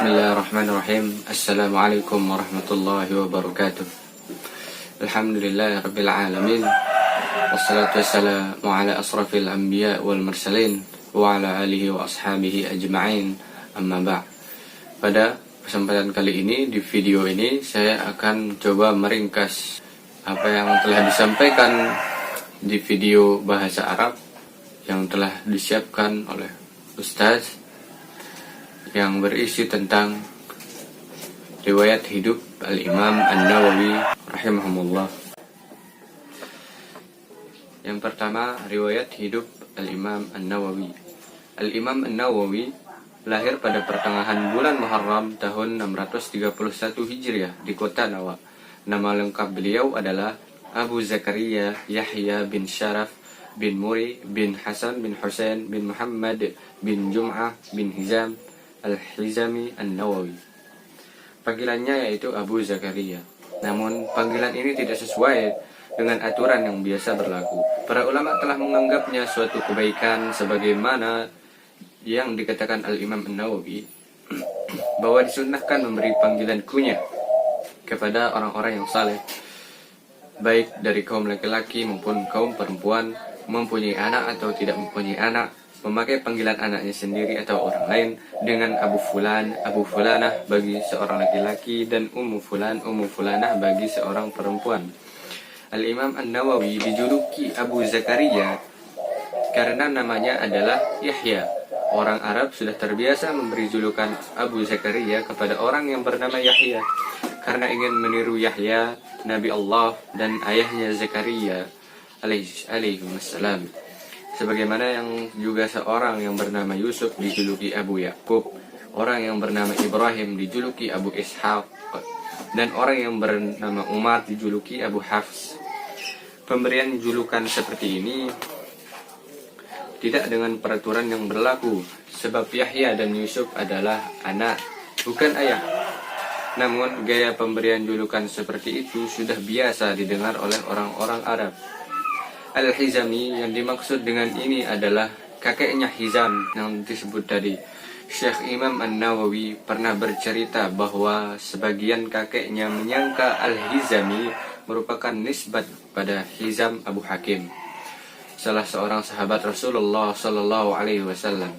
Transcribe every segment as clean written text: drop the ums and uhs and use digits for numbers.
Bismillahirrahmanirrahim. Assalamualaikum warahmatullahi wabarakatuh. Alhamdulillah rabbil alamin. Wassalatu wassalamu ala asrafil anbiya wal mursalin wa ala alihi wa ashabihi ajma'in. Amma ba'd. Pada kesempatan kali ini, di video ini saya akan coba meringkas apa yang telah disampaikan di video bahasa Arab yang telah disiapkan oleh Ustaz, yang berisi tentang riwayat hidup Al-Imam An-Nawawi rahimahumullah. Yang pertama, riwayat hidup Al-Imam An-Nawawi. Al-Imam An-Nawawi lahir pada pertengahan bulan Muharram tahun 631 Hijriah di kota Nawa. Nama lengkap beliau adalah Abu Zakaria Yahya bin Syaraf bin Muri bin Hasan bin Husain bin Muhammad bin Jum'ah bin Hizam Al-Hizami An-Nawawi. Panggilannya yaitu Abu Zakaria. Namun panggilan ini tidak sesuai dengan aturan yang biasa berlaku. Para ulama telah menganggapnya suatu kebaikan sebagaimana yang dikatakan Al-Imam An-Nawawi bahwa disunnahkan memberi panggilan kunyah kepada orang-orang yang saleh, baik dari kaum laki-laki maupun kaum perempuan, mempunyai anak atau tidak mempunyai anak, memakai panggilan anaknya sendiri atau orang lain dengan Abu Fulan, Abu Fulanah bagi seorang laki-laki, dan Ummu Fulan, Ummu Fulanah bagi seorang perempuan. Al-Imam An-Nawawi dijuluki Abu Zakaria karena namanya adalah Yahya. Orang Arab sudah terbiasa memberi julukan Abu Zakaria kepada orang yang bernama Yahya karena ingin meniru Yahya, Nabi Allah, dan ayahnya Zakaria alaihi wassalam. Sebagaimana yang juga seorang yang bernama Yusuf dijuluki Abu Yakub, orang yang bernama Ibrahim dijuluki Abu Ishaq, dan orang yang bernama Umar dijuluki Abu Hafs. Pemberian julukan seperti ini tidak dengan peraturan yang berlaku, sebab Yahya dan Yusuf adalah anak, bukan ayah. Namun gaya pemberian julukan seperti itu sudah biasa didengar oleh orang-orang Arab. Al-Hizami yang dimaksud dengan ini adalah kakeknya Hizam yang disebut tadi. Syekh Imam An-Nawawi pernah bercerita bahwa sebagian kakeknya menyangka Al-Hizami merupakan nisbat pada Hizam Abu Hakim, salah seorang sahabat Rasulullah Sallallahu Alaihi Wasallam.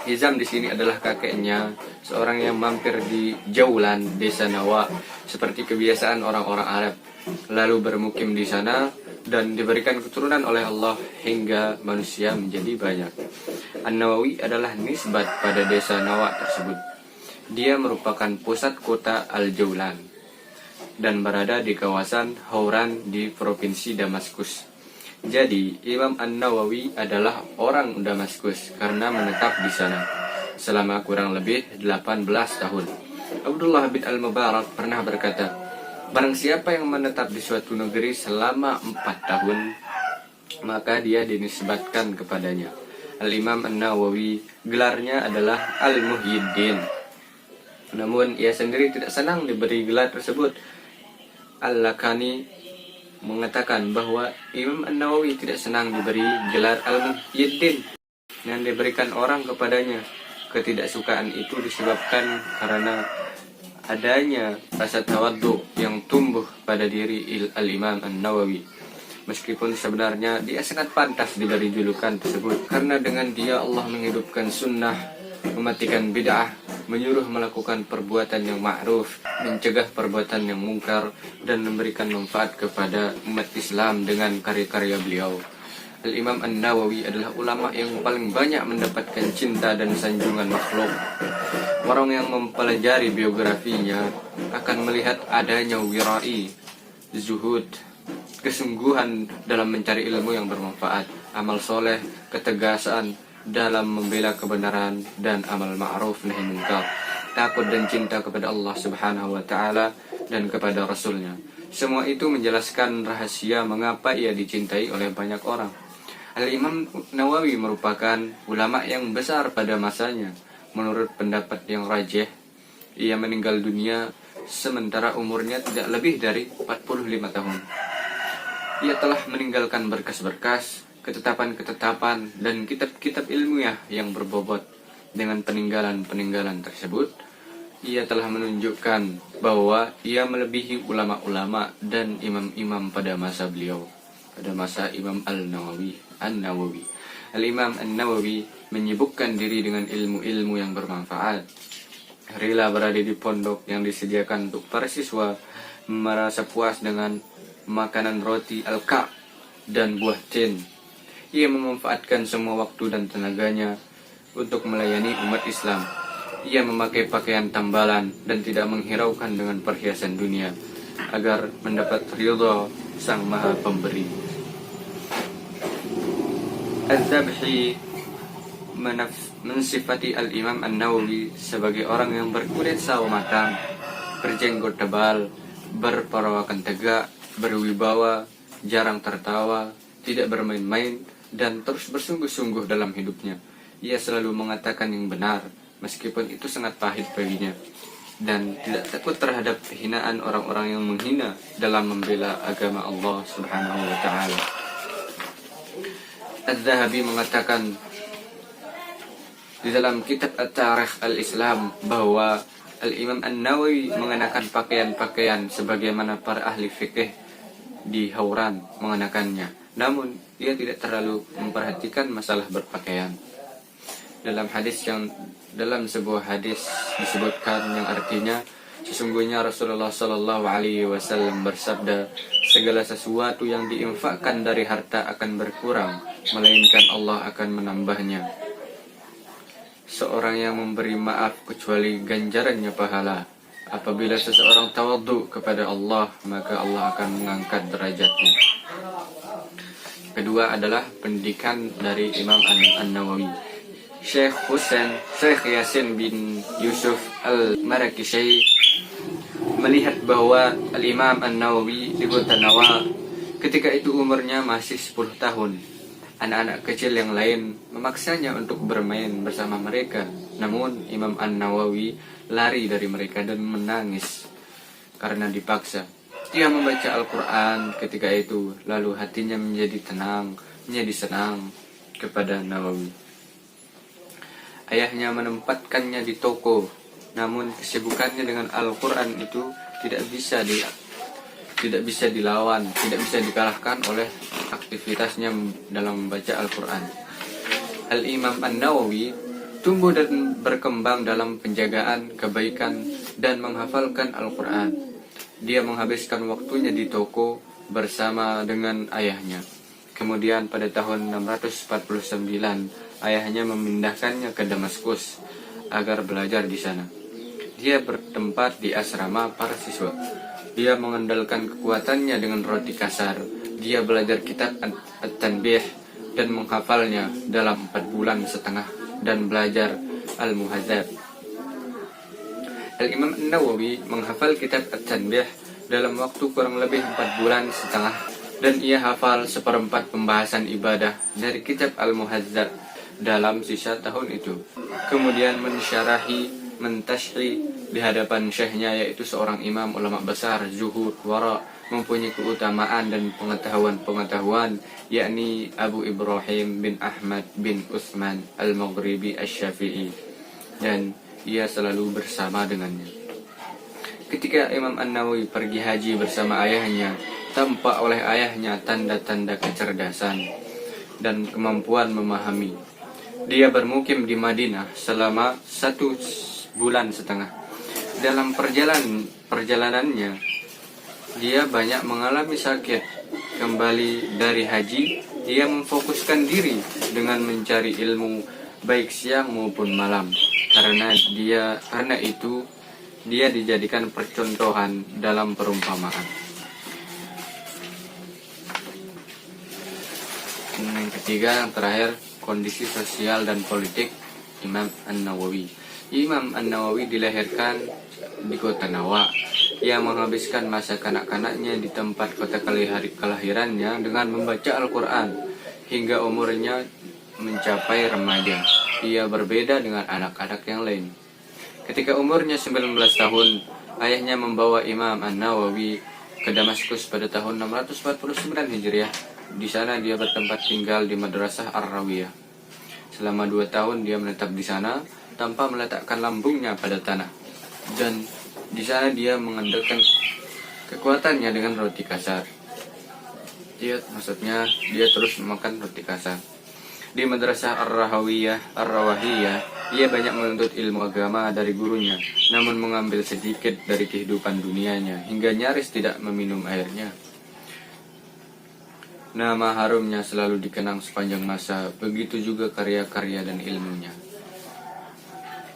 Hizam di sini adalah kakeknya, seorang yang mampir di Jaulan, desa Nawa, seperti kebiasaan orang-orang Arab, lalu bermukim di sana dan diberikan keturunan oleh Allah hingga manusia menjadi banyak. An-Nawawi adalah nisbat pada desa Nawa tersebut. Dia merupakan pusat kota Al-Jaulan dan berada di kawasan Hauran di provinsi Damaskus. Jadi Imam An-Nawawi adalah orang Damaskus karena menetap di sana selama kurang lebih 18 tahun. Abdullah bin Al-Mubarak pernah berkata, barang siapa yang menetap di suatu negeri selama 4 tahun, maka dia dinisbatkan kepadanya. Al-Imam An-Nawawi gelarnya adalah Al-Muhyiddin. Namun ia sendiri tidak senang diberi gelar tersebut. Al-Lakani mengatakan bahwa Imam An-Nawawi tidak senang diberi gelar Al-Muhyiddin yang diberikan orang kepadanya. Ketidaksukaan itu disebabkan karena adanya rasa tawadhu yang tumbuh pada diri Al-Imam An-Nawawi. Meskipun sebenarnya dia sangat pantas diberi julukan tersebut, karena dengan dia Allah menghidupkan sunnah, mematikan bid'ah, menyuruh melakukan perbuatan yang ma'ruf, mencegah perbuatan yang mungkar, dan memberikan manfaat kepada umat Islam dengan karya-karya beliau. Al-Imam An-Nawawi adalah ulama yang paling banyak mendapatkan cinta dan sanjungan makhluk. Orang yang mempelajari biografinya akan melihat adanya wirai, zuhud, kesungguhan dalam mencari ilmu yang bermanfaat, amal soleh, ketegasan dalam membela kebenaran, dan amal ma'ruf nahi munkar, takut dan cinta kepada Allah Subhanahu wa taala dan kepada Rasulnya. Semua itu menjelaskan rahasia mengapa ia dicintai oleh banyak orang. Al-Imam Nawawi merupakan ulama yang besar pada masanya. Menurut pendapat yang rajih, ia meninggal dunia sementara umurnya tidak lebih dari 45 tahun. Ia telah meninggalkan berkas-berkas, ketetapan-ketetapan, dan kitab-kitab ilmiah yang berbobot Dengan peninggalan-peninggalan tersebut, ia telah menunjukkan bahwa ia melebihi ulama-ulama dan imam-imam pada masa beliau, pada masa Imam An-Nawawi. Al-Imam An-Nawawi menyibukkan diri dengan ilmu-ilmu yang bermanfaat, rela berada di pondok yang disediakan untuk para siswa, merasa puas dengan makanan roti al-ka' dan buah tin. Ia memanfaatkan semua waktu dan tenaganya untuk melayani umat Islam. Ia memakai pakaian tambalan dan tidak menghiraukan dengan perhiasan dunia agar mendapat ridha Sang Maha Pemberi. Az-Zabhi mensifati Al-Imam An-Nawawi sebagai orang yang berkulit sawo matang, berjenggot tebal, berperawakan tegak, berwibawa, jarang tertawa, tidak bermain-main, dan terus bersungguh-sungguh dalam hidupnya. Ia selalu mengatakan yang benar, meskipun itu sangat pahit baginya, dan tidak takut terhadap hinaan orang-orang yang menghina dalam membela agama Allah Subhanahu wa Ta'ala. Az-Zahabi mengatakan di dalam kitab At-Tarikh Al-Islam bahwa Al-Imam An-Nawawi mengenakan pakaian-pakaian sebagaimana para ahli fikih di Hauran mengenakannya. Namun ia tidak terlalu memperhatikan masalah berpakaian. Dalam sebuah hadis disebutkan yang artinya, sesungguhnya Rasulullah Shallallahu Alaihi Wasallam bersabda, segala sesuatu yang diinfakkan dari harta akan berkurang, melainkan Allah akan menambahnya. Seorang yang memberi maaf kecuali ganjarannya pahala. Apabila seseorang tawadhu kepada Allah, maka Allah akan mengangkat derajatnya. Kedua adalah pendidikan dari Imam An-Nawawi. Syekh Yasin bin Yusuf Al-Marakisyi melihat bahwa Al-Imam An-Nawawi di kota Nawa ketika itu umurnya masih 10 tahun. Anak-anak kecil yang lain memaksanya untuk bermain bersama mereka. Namun Imam An-Nawawi lari dari mereka dan menangis karena dipaksa. Dia membaca Al-Quran ketika itu, lalu hatinya menjadi senang kepada Nawawi. Ayahnya menempatkannya di toko, namun kesibukannya dengan Al-Quran itu tidak bisa dilawan, tidak bisa dikalahkan oleh aktivitasnya dalam membaca Al-Quran. Al-Imam An-Nawawi tumbuh dan berkembang dalam penjagaan kebaikan dan menghafalkan Al-Quran. Dia menghabiskan waktunya di toko bersama dengan ayahnya. Kemudian pada tahun 649, ayahnya memindahkannya ke Damaskus agar belajar di sana. Dia bertempat di asrama para siswa. Dia mengandalkan kekuatannya dengan roti kasar. Dia belajar kitab At-Tanbih dan menghafalnya dalam 4 bulan setengah dan belajar Al-Muhadzab. Al-Imam An-Nawawi menghafal kitab At-Tanbih dalam waktu kurang lebih 4 bulan setengah, dan ia hafal 1/4 pembahasan ibadah dari kitab Al-Muhadzab dalam sisa tahun itu. Kemudian mentashri di hadapan syekhnya, yaitu seorang imam ulama besar, zuhud, wara, mempunyai keutamaan dan pengetahuan, yakni Abu Ibrahim bin Ahmad bin Utsman Al-Maghribi Asy-Syafi'i, dan ia selalu bersama dengannya. Ketika Imam An-Nawawi pergi haji bersama ayahnya, tampak oleh ayahnya tanda-tanda kecerdasan dan kemampuan memahami. Dia bermukim di Madinah selama 1 bulan setengah. Dalam perjalanannya, dia banyak mengalami sakit. Kembali dari haji, dia memfokuskan diri dengan mencari ilmu baik siang maupun malam. Karena itu dia dijadikan percontohan dalam perumpamaan. Yang ketiga, yang terakhir, kondisi sosial dan politik Imam An-Nawawi. Imam An-Nawawi dilahirkan di kota Nawa. Ia menghabiskan masa kanak-kanaknya di tempat kota kelahirannya dengan membaca Al-Quran hingga umurnya mencapai remaja. Ia berbeda dengan anak-anak yang lain. Ketika umurnya 19 tahun, ayahnya membawa Imam An-Nawawi ke Damaskus pada tahun 649 Hijriah. Di sana dia bertempat tinggal di Madrasah Ar-Rawiyah. Selama 2 tahun dia menetap di sana. tanpa meletakkan lambungnya pada tanah. Dan di sana dia mengandalkan kekuatannya dengan roti kasar. Maksudnya dia terus memakan roti kasar. Di Madrasah Ar-Rawahiyah, ia banyak menuntut ilmu agama dari gurunya, namun mengambil sedikit dari kehidupan dunianya, hingga nyaris tidak meminum airnya. Nama harumnya selalu dikenang sepanjang masa, begitu juga karya-karya dan ilmunya.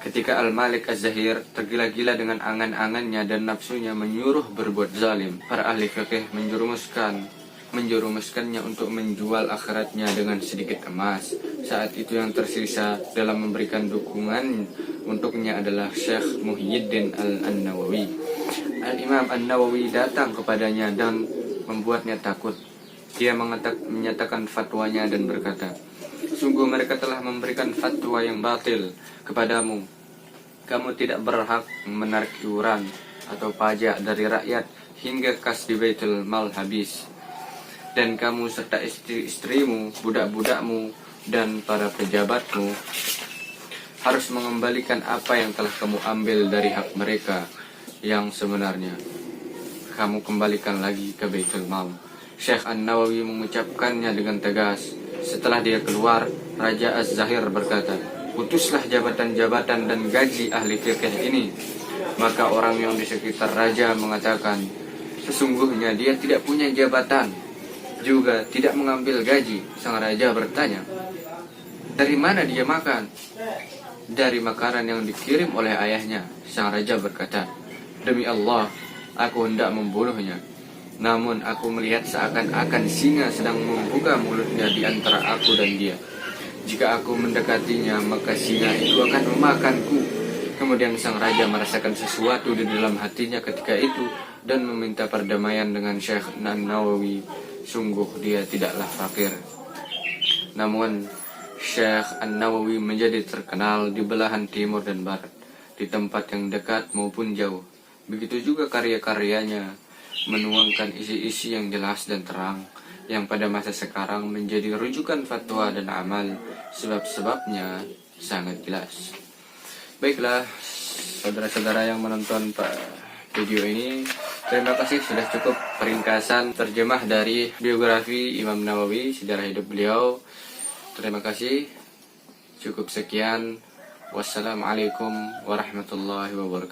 Ketika Al-Malik Az-Zahir tergila-gila dengan angan-angannya dan nafsunya menyuruh berbuat zalim, para ahli fikih menjerumuskannya untuk menjual akhiratnya dengan sedikit emas. Saat itu yang tersisa dalam memberikan dukungan untuknya adalah Syekh Muhyiddin Al-Nawawi. Al-Imam An-Nawawi datang kepadanya dan membuatnya takut. Dia menyatakan fatwanya dan berkata, "Sungguh mereka telah memberikan fatwa yang batil kepadamu. Kamu tidak berhak menarik iuran atau pajak dari rakyat hingga kas di Baitul Mal habis. Dan kamu serta istri-istrimu, budak-budakmu, dan para pejabatmu harus mengembalikan apa yang telah kamu ambil dari hak mereka yang sebenarnya. Kamu kembalikan lagi ke Baitul Mal." Syekh An-Nawawi mengucapkannya dengan tegas. Setelah dia keluar, Raja Az-Zahir berkata, "Putuslah jabatan-jabatan dan gaji ahli fikih ini." Maka orang yang di sekitar raja mengatakan, "Sesungguhnya dia tidak punya jabatan, juga tidak mengambil gaji." Sang raja bertanya, "Dari mana dia makan?" "Dari makanan yang dikirim oleh ayahnya." Sang raja berkata, "Demi Allah, aku hendak membunuhnya. Namun aku melihat seakan-akan singa sedang membuka mulutnya di antara aku dan dia. Jika aku mendekatinya, maka singa itu akan memakanku." Kemudian sang raja merasakan sesuatu di dalam hatinya ketika itu dan meminta perdamaian dengan Syekh An-Nawawi. Sungguh dia tidaklah fakir. Namun Syekh An-Nawawi menjadi terkenal di belahan timur dan barat, di tempat yang dekat maupun jauh. Begitu juga karya-karyanya menuangkan isi-isi yang jelas dan terang, yang pada masa sekarang menjadi rujukan fatwa dan amal, sebab-sebabnya sangat jelas. Baiklah, saudara-saudara yang menonton video ini, terima kasih sudah cukup peringkasan terjemah dari biografi Imam Nawawi, sejarah hidup beliau. Terima kasih, cukup sekian. Wassalamualaikum warahmatullahi wabarakatuh.